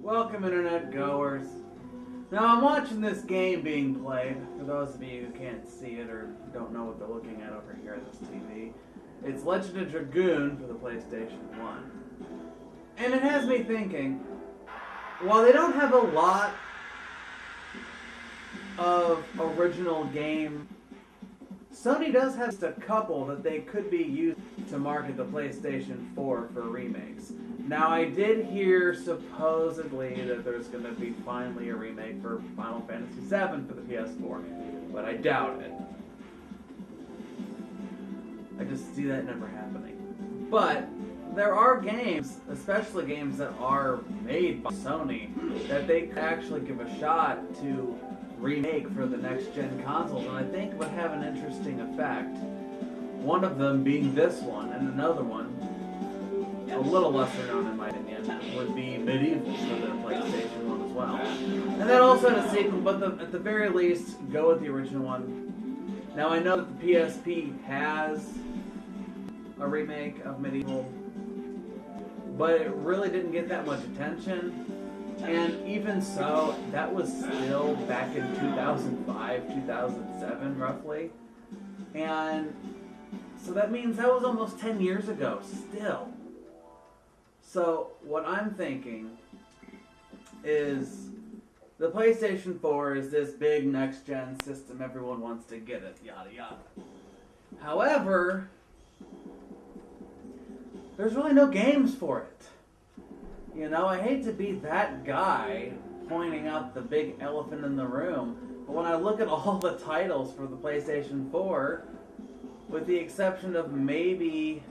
Welcome, Internet goers. Now, I'm watching this game being played. For those of you who can't see it or don't know what they're looking at over here on this TV, it's Legend of Dragoon for the PlayStation 1. And it has me thinking, while they don't have a lot of original game, Sony does have just a couple that they could be used to market the PlayStation 4 for remakes. Now, I did hear supposedly that there's going to be finally a remake for Final Fantasy VII for the PS4, but I doubt it. I just see that never happening. But there are games, especially games that are made by Sony, that they could actually give a shot to remake for the next-gen consoles, and I think would have an interesting effect. One of them being this one, and another one, a little lesser known in my opinion, would be MediEvil for the PlayStation 1 as well. And then also had a sequel, but at the very least, go with the original one. Now I know that the PSP has a remake of MediEvil, but it really didn't get that much attention. And even so, that was still back in 2005, 2007, roughly. And so that means that was almost 10 years ago, still. So what I'm thinking is the PlayStation 4 is this big next-gen system, everyone wants to get it, yada yada. However, there's really no games for it. You know, I hate to be that guy pointing out the big elephant in the room, but when I look at all the titles for the PlayStation 4, with the exception of maybe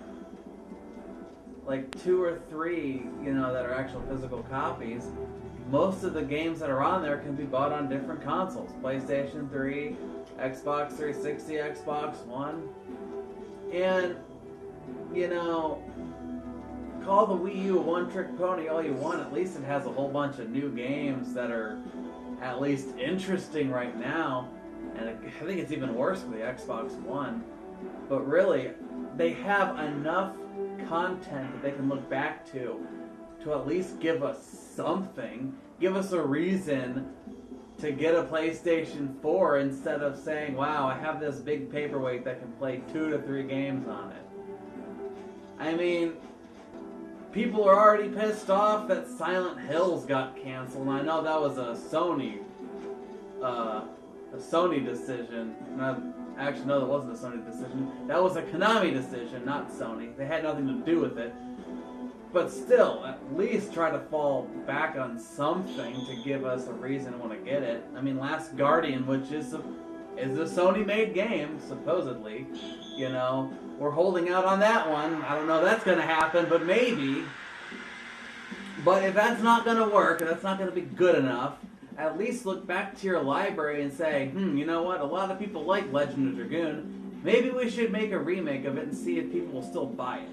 like 2 or 3, you know, that are actual physical copies, most of the games that are on there can be bought on different consoles. PlayStation 3, Xbox 360, Xbox One. And, you know, call the Wii U a one-trick pony all you want, at least it has a whole bunch of new games that are at least interesting right now. And I think it's even worse for the Xbox One. But really, they have enough content that they can look back to at least give us something, give us a reason to get a PlayStation 4 instead of saying, wow, I have this big paperweight that can play 2 to 3 games on it. I mean, people are already pissed off that Silent Hills got canceled, and I know that was a Sony decision. Actually, no, that wasn't a Sony decision. That was a Konami decision, not Sony. They had nothing to do with it. But still, at least try to fall back on something to give us a reason to want to get it. I mean, Last Guardian, which is a Sony-made game, supposedly. You know, we're holding out on that one. I don't know if that's going to happen, but maybe. But if that's not going to work, and that's not going to be good enough, at least look back to your library and say, you know what, a lot of people like Legend of Dragoon. Maybe we should make a remake of it and see if people will still buy it.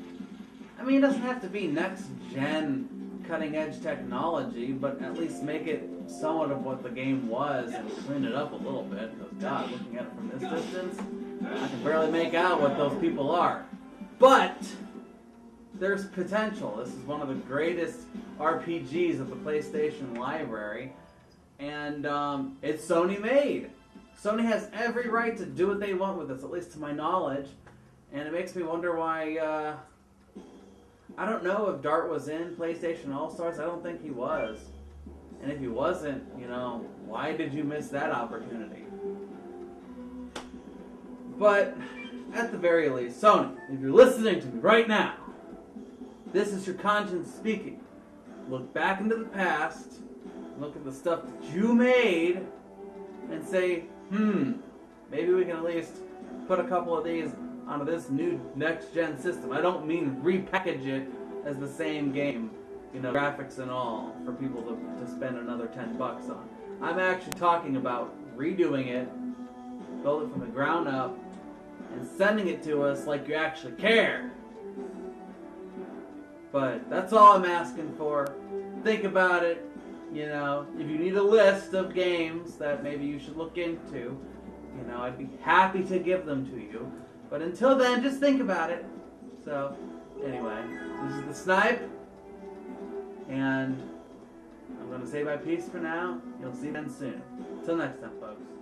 I mean, it doesn't have to be next-gen, cutting-edge technology, but at least make it somewhat of what the game was and clean it up a little bit. Because, God, looking at it from this distance, I can barely make out what those people are. But there's potential. This is one of the greatest RPGs of the PlayStation library. And it's Sony made. Sony has every right to do what they want with this, at least to my knowledge. And it makes me wonder why, I don't know if Dart was in PlayStation All-Stars. I don't think he was. And if he wasn't, you know, why did you miss that opportunity? But at the very least, Sony, if you're listening to me right now, this is your conscience speaking. Look back into the past. Look at the stuff that you made and say, maybe we can at least put a couple of these onto this new next-gen system. I don't mean repackage it as the same game, you know, graphics and all, for people to spend another $10 on. I'm actually talking about redoing it, build it from the ground up, and sending it to us like you actually care. But that's all I'm asking for. Think about it. You know, if you need a list of games that maybe you should look into, you know, I'd be happy to give them to you. But until then, just think about it. So, anyway, this is the Snipe, and I'm going I'm going to say bye peace for now. You'll see you again soon. Till next time, folks.